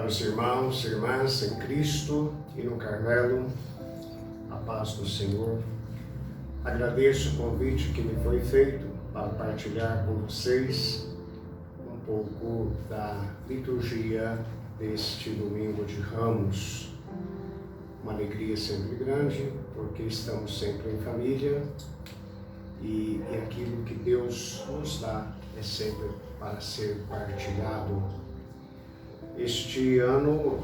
Caros irmãos e irmãs em Cristo e no Carmelo, a paz do Senhor. Agradeço o convite que me foi feito para partilhar com vocês um pouco da liturgia deste domingo de Ramos. Uma alegria sempre grande, porque estamos sempre em família e aquilo que Deus nos dá é sempre para ser partilhado. Este ano,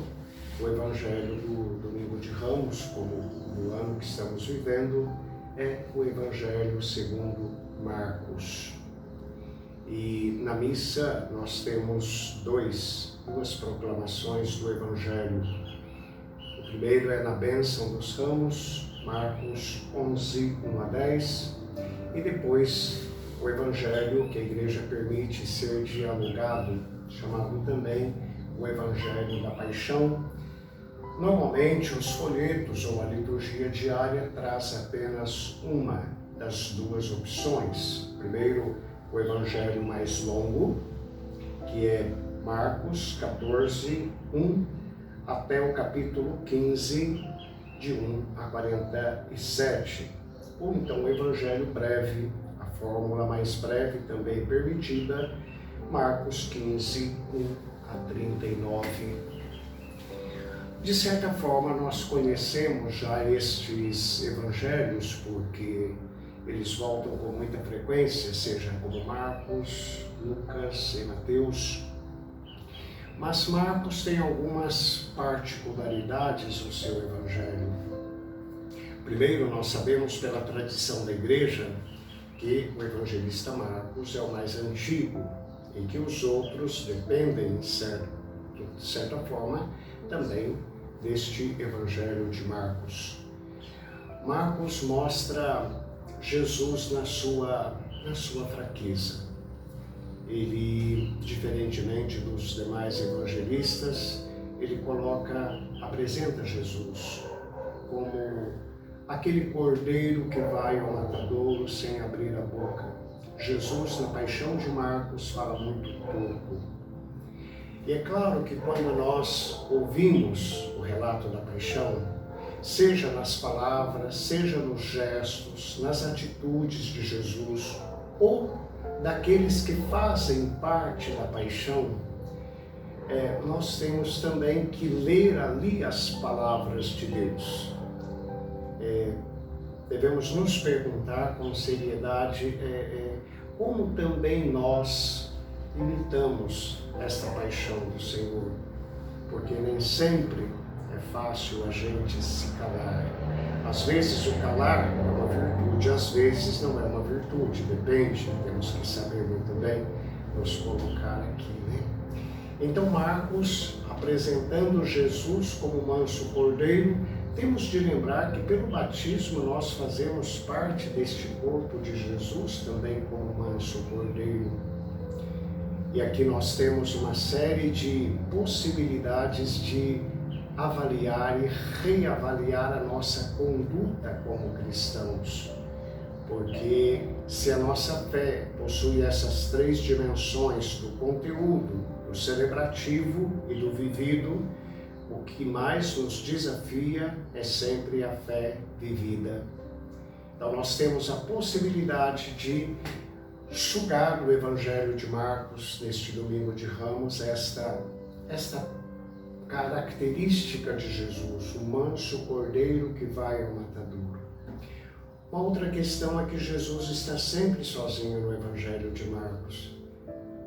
o Evangelho do Domingo de Ramos, como o ano que estamos vivendo, é o Evangelho segundo Marcos. E na missa nós temos duas proclamações do Evangelho. O primeiro é na bênção dos ramos, Marcos 11, 1 a 10, e depois o Evangelho que a Igreja permite ser dialogado, chamado também o Evangelho da Paixão. Normalmente os folhetos ou a liturgia diária traz apenas uma das duas opções. Primeiro, o Evangelho mais longo, que é Marcos 14, 1 até o capítulo 15, de 1 a 47. Ou então o Evangelho breve, a fórmula mais breve também permitida, Marcos 15, 1 a 39. De certa forma, nós conhecemos já estes evangelhos, porque eles voltam com muita frequência, seja como Marcos, Lucas e Mateus. Mas Marcos tem algumas particularidades no seu evangelho. Primeiro, nós sabemos pela tradição da Igreja que o evangelista Marcos é o mais antigo, em que os outros dependem, de certa forma, também deste Evangelho de Marcos. Marcos mostra Jesus na sua fraqueza. Ele, diferentemente dos demais evangelistas, ele apresenta Jesus como aquele cordeiro que vai ao matadouro sem abrir a boca. Jesus, na Paixão de Marcos, fala muito pouco. E é claro que quando nós ouvimos o relato da Paixão, seja nas palavras, seja nos gestos, nas atitudes de Jesus, ou daqueles que fazem parte da Paixão, nós temos também que ler ali as palavras de Deus. Devemos nos perguntar com seriedade como também nós imitamos esta paixão do Senhor, porque nem sempre é fácil a gente se calar. Às vezes o calar é uma virtude, às vezes não é uma virtude, depende, temos que saber muito bem nos colocar aqui, né? Então Marcos, apresentando Jesus como manso cordeiro, temos de lembrar que pelo batismo nós fazemos parte deste corpo de Jesus também como manso cordeiro. E aqui nós temos uma série de possibilidades de avaliar e reavaliar a nossa conduta como cristãos. Porque se a nossa fé possui essas três dimensões do conteúdo, do celebrativo e do vivido, o que mais nos desafia é sempre a fé vivida. Então nós temos a possibilidade de sugar do Evangelho de Marcos, neste domingo de Ramos, esta característica de Jesus, o manso cordeiro que vai ao matadouro. Uma outra questão é que Jesus está sempre sozinho no Evangelho de Marcos.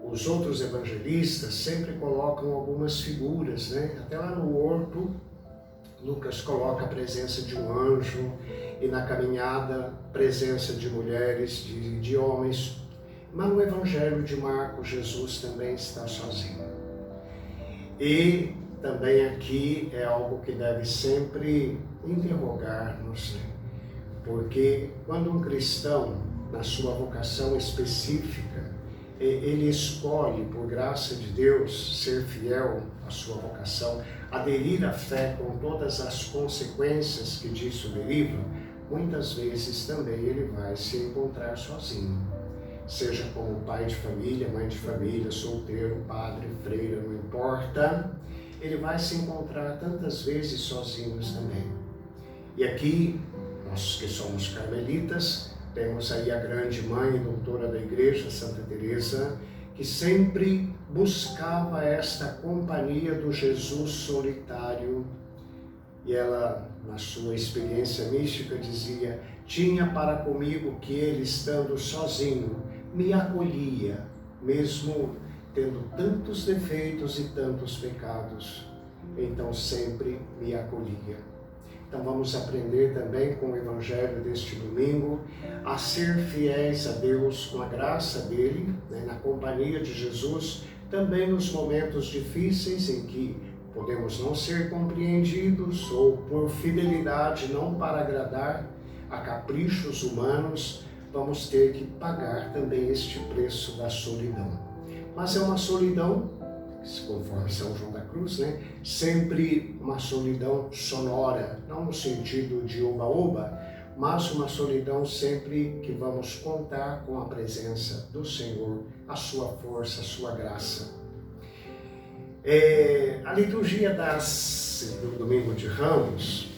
Os outros evangelistas sempre colocam algumas figuras, né? Até lá no horto, Lucas coloca a presença de um anjo, e na caminhada, presença de mulheres, de homens. Mas no Evangelho de Marcos, Jesus também está sozinho. E também aqui é algo que deve sempre interrogar-nos, né? Porque quando um cristão, na sua vocação específica, ele escolhe, por graça de Deus, ser fiel à sua vocação, aderir à fé com todas as consequências que disso derivam, muitas vezes também ele vai se encontrar sozinho. Seja como pai de família, mãe de família, solteiro, padre, freira, não importa, ele vai se encontrar tantas vezes sozinhos também. E aqui, nós que somos carmelitas, temos aí a grande mãe e doutora da igreja, Santa Teresa, que sempre buscava esta companhia do Jesus solitário. E ela, na sua experiência mística, dizia: tinha para comigo que ele, estando sozinho, me acolhia, mesmo tendo tantos defeitos e tantos pecados, então sempre me acolhia. Então vamos aprender também com o Evangelho deste domingo a ser fiéis a Deus com a graça dele, na companhia de Jesus, também nos momentos difíceis em que podemos não ser compreendidos ou por fidelidade não para agradar a caprichos humanos, vamos ter que pagar também este preço da solidão. Mas é uma solidão, conforme São João da Cruz, sempre uma solidão sonora, não no sentido de oba-oba, mas uma solidão sempre que vamos contar com a presença do Senhor, a sua força, a sua graça. A liturgia do Domingo de Ramos,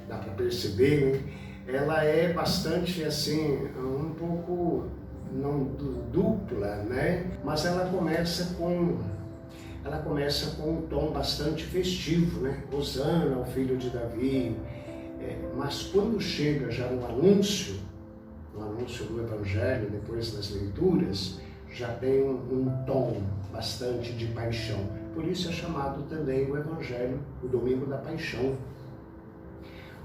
dá para perceber, ela é bastante assim, um pouco não dupla, mas ela começa com um tom bastante festivo, Hosana, o filho de Davi. Mas quando chega já no anúncio do Evangelho, depois das leituras, já tem um tom bastante de paixão. Por isso é chamado também o Evangelho, o Domingo da Paixão.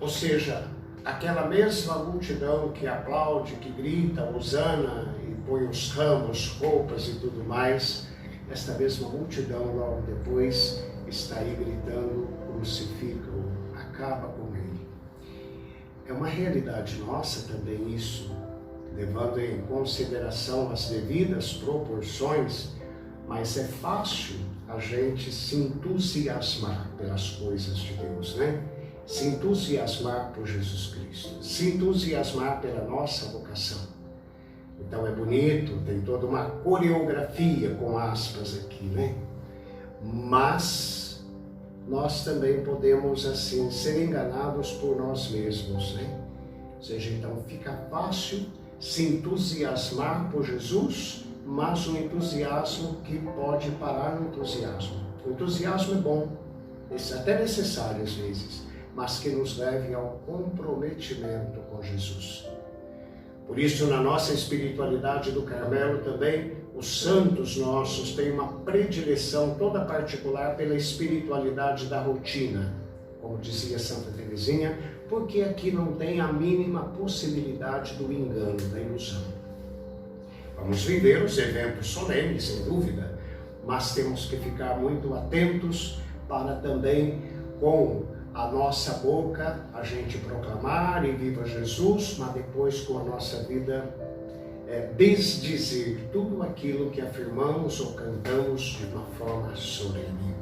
Ou seja, aquela mesma multidão que aplaude, que grita, hosana, e põe os ramos, roupas e tudo mais, esta mesma multidão logo depois está aí gritando: crucifica-o, acaba com ele. É uma realidade nossa também isso, levando em consideração as devidas proporções, mas é fácil a gente se entusiasmar pelas coisas de Deus, Se entusiasmar por Jesus Cristo, se entusiasmar pela nossa vocação. Então é bonito, tem toda uma coreografia, com aspas aqui, Mas nós também podemos, assim, ser enganados por nós mesmos, Ou seja, então fica fácil se entusiasmar por Jesus, mas um entusiasmo que pode parar no entusiasmo. O entusiasmo é bom, é até necessário às vezes, mas que nos leve ao comprometimento com Jesus. Por isso, na nossa espiritualidade do Carmelo também, os santos nossos têm uma predileção toda particular pela espiritualidade da rotina, como dizia Santa Teresinha, porque aqui não tem a mínima possibilidade do engano, da ilusão. Vamos viver os eventos solenes, sem dúvida, mas temos que ficar muito atentos para também, com a nossa boca, a gente proclamar e viva Jesus, mas depois com a nossa vida desdizer tudo aquilo que afirmamos ou cantamos de uma forma solene.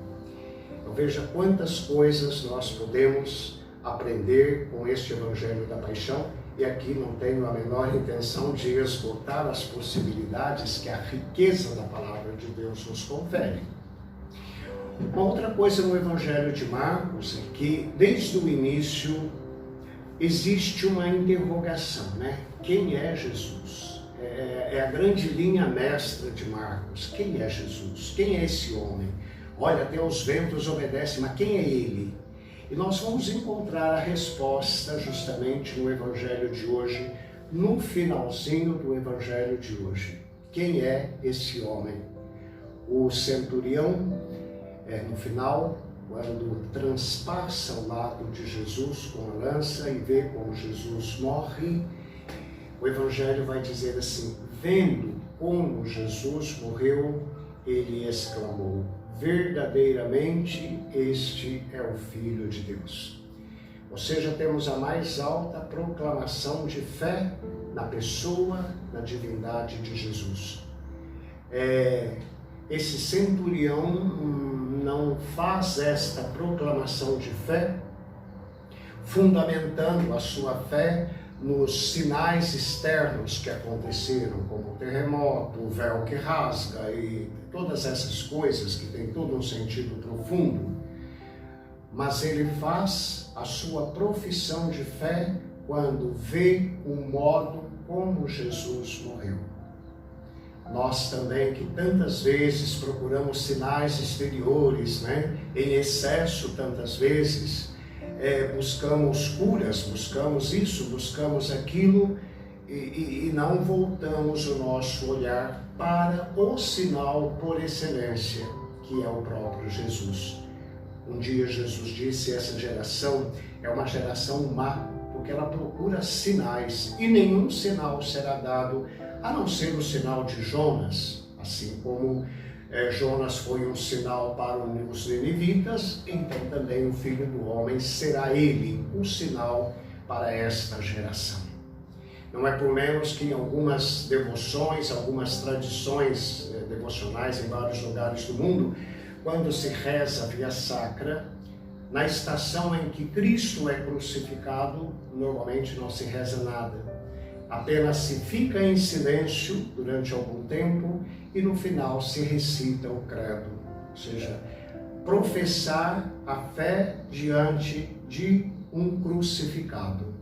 Então veja quantas coisas nós podemos aprender com este Evangelho da Paixão, e aqui não tenho a menor intenção de esgotar as possibilidades que a riqueza da Palavra de Deus nos confere. Uma outra coisa no Evangelho de Marcos é que, desde o início, existe uma interrogação, Quem é Jesus? É a grande linha mestra de Marcos. Quem é Jesus? Quem é esse homem? Olha, até os ventos obedecem, mas quem é ele? E nós vamos encontrar a resposta justamente no Evangelho de hoje, no finalzinho do Evangelho de hoje. Quem é esse homem? O centurião, no final, quando transpassa ao lado de Jesus com a lança e vê como Jesus morre, o Evangelho vai dizer assim: vendo como Jesus morreu, ele exclamou: verdadeiramente este é o Filho de Deus. Ou seja, temos a mais alta proclamação de fé na pessoa, na divindade de Jesus. Esse centurião não faz esta proclamação de fé fundamentando a sua fé nos sinais externos que aconteceram, como o terremoto, o véu que rasga e todas essas coisas que têm todo um sentido profundo. mas ele faz a sua profissão de fé quando vê o modo como Jesus morreu. Nós também, que tantas vezes procuramos sinais exteriores, em excesso tantas vezes, buscamos curas, buscamos isso, buscamos aquilo, e não voltamos o nosso olhar para o sinal por excelência, que é o próprio Jesus. Um dia Jesus disse: essa geração é uma geração má, porque ela procura sinais, e nenhum sinal será dado, a não ser o sinal de Jonas. Assim como Jonas foi um sinal para os ninivitas, então também o Filho do Homem será ele um sinal para esta geração. Não é por menos que em algumas devoções, algumas tradições devocionais em vários lugares do mundo, quando se reza via sacra, na estação em que Cristo é crucificado, normalmente não se reza nada. Apenas se fica em silêncio durante algum tempo e no final se recita o credo. Ou seja, professar a fé diante de um crucificado.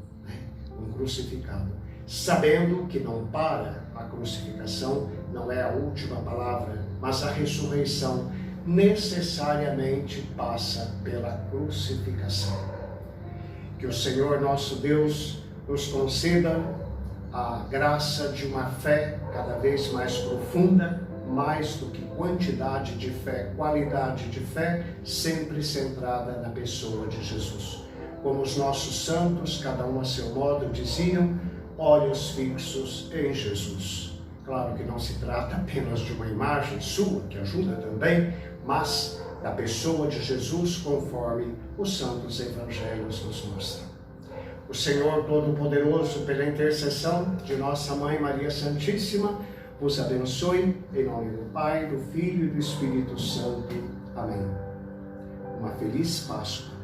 Um crucificado. Sabendo que não para a crucificação, não é a última palavra, mas a ressurreição necessariamente passa pela crucificação. Que o Senhor nosso Deus nos conceda a graça de uma fé cada vez mais profunda, mais do que quantidade de fé, qualidade de fé, sempre centrada na pessoa de Jesus. Como os nossos santos, cada um a seu modo, diziam: olhos fixos em Jesus. Claro que não se trata apenas de uma imagem sua, que ajuda também, mas da pessoa de Jesus, conforme os santos evangelhos nos mostram. O Senhor Todo-Poderoso, pela intercessão de nossa Mãe Maria Santíssima, vos abençoe, em nome do Pai, do Filho e do Espírito Santo. Amém. Uma feliz Páscoa.